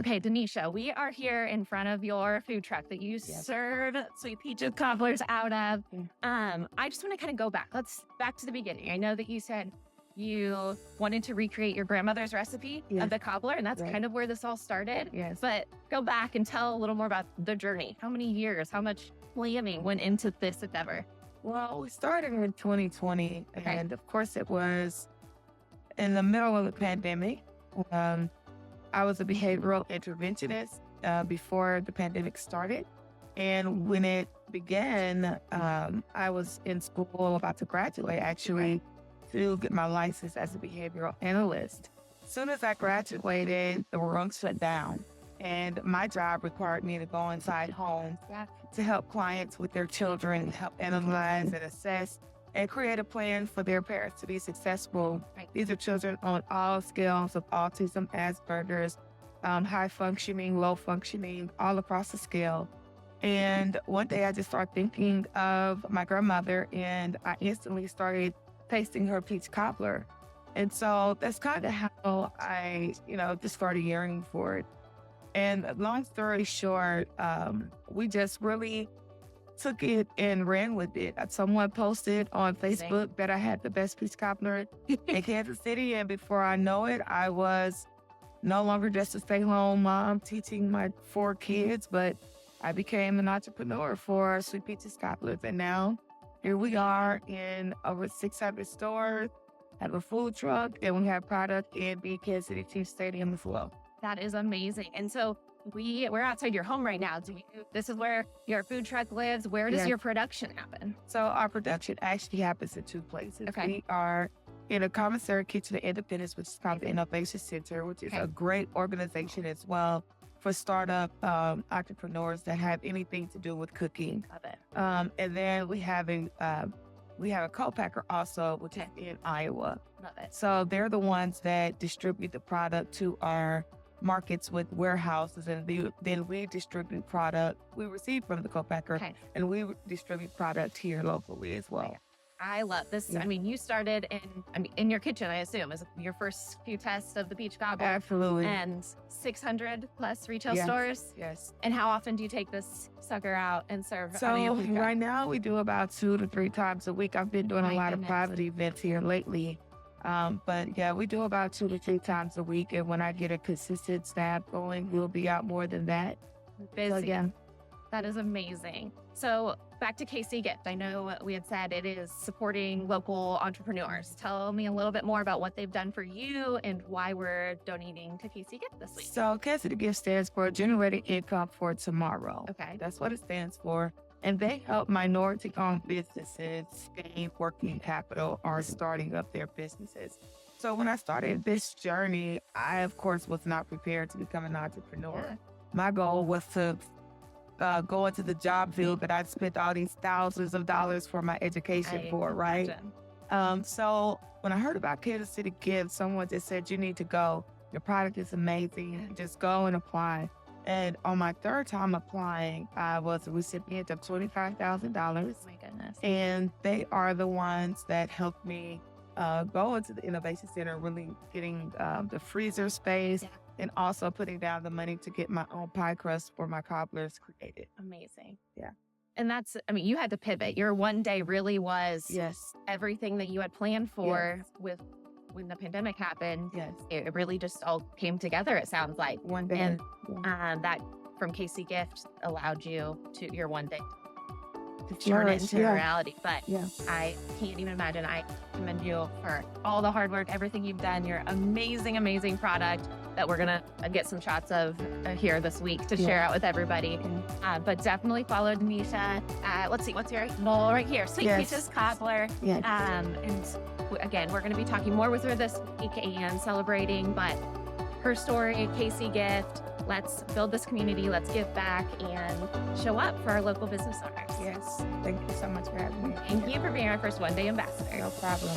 Okay, Denisha, we are here in front of your food truck that you serve sweet peaches cobblers out of. I just want to kind of go back. Let's back to the beginning. I know that you said you wanted to recreate your grandmother's recipe of the cobbler, and that's kind of where this all started. Yes. But go back and tell a little more about the journey. How many years, how much planning went into this endeavor? Well, we started in 2020, and of course it was in the middle of the pandemic. I was a behavioral interventionist before the pandemic started. And when it began, I was in school about to graduate, actually, to get my license as a behavioral analyst. As soon as I graduated, the world shut down. And my job required me to go inside homes to help clients with their children, help analyze and assess and create a plan for their parents to be successful. These are children on all scales of autism, Asperger's, high functioning, low functioning, all across the scale. And one day I just started thinking of my grandmother, and I instantly started tasting her peach cobbler. And so that's kind of how I, just started yearning for it. And long story short, we just really took it and ran with it. Someone posted on Facebook that I had the best peach cobbler in Kansas City. And before I know it, I was no longer just a stay-home mom teaching my 4 kids, but I became an entrepreneur for Sweet Peaches Cobblers. And now here we are in over 600 stores, have a food truck, and we have product in the Kansas City Chiefs Stadium as well. That is amazing. And so we're outside your home right now. This is where your food truck lives. Where does your production happen? So our production actually happens in 2 places. Okay. We are in a commissary kitchen of Independence, which is called the Innovation Center, which is a great organization as well for startup entrepreneurs that have anything to do with cooking. Love it. And then we have a co-packer also, which is in Iowa. Love it. So they're the ones that distribute the product to our markets with warehouses, and then we distribute product we receive from the co-packer, and we distribute product here locally as well. I love this. Yeah. I mean, you started in your kitchen, I assume, as your first few tests of the peach cobbler. Absolutely. And 600 plus retail stores. Yes. And how often do you take this sucker out and serve? So right now we do about 2 to 3 times a week. I've been doing a lot of private events here lately. But yeah, we do about 2 to 3 times a week. And when I get a consistent staff going, we'll be out more than that. Busy. So, yeah. That is amazing. So back to KC Gift. I know we had said it is supporting local entrepreneurs. Tell me a little bit more about what they've done for you and why we're donating to KC Gift this week. So KC Gift stands for Generating Income for Tomorrow. Okay. That's what it stands for. And they help minority-owned businesses gain working capital or starting up their businesses. So when I started this journey, I, of course, was not prepared to become an entrepreneur. Yeah. My goal was to go into the job field that I'd spent all these thousands of dollars for my education for, right? So when I heard about Kansas City Gift, someone just said, you need to go. Your product is amazing. Just go and apply. And on my 3rd time applying, I was a recipient of $25,000. My goodness. And they are the ones that helped me go into the Innovation Center, really getting the freezer space and also putting down the money to get my own pie crust for my cobblers created. Amazing. Yeah. And you had to pivot. Your one day really was everything that you had planned for when the pandemic happened. Yes. It really just all came together, it sounds like. One day. And that from KC Gift allowed you to your one day to turn it into reality. But I can't even imagine. I commend you for all the hard work, everything you've done, your amazing, amazing product that we're going to get some shots of here this week to share out with everybody. But definitely follow Denisha. Let's see, what's your goal right here? Sweet Peaches Cobbler. Yes. And again, we're going to be talking more with her this week and celebrating, but her story, KC Gift. Let's build this community. Let's give back and show up for our local business owners. Yes. Thank you so much for having me. Thank you for being our first one-day ambassador. No problem.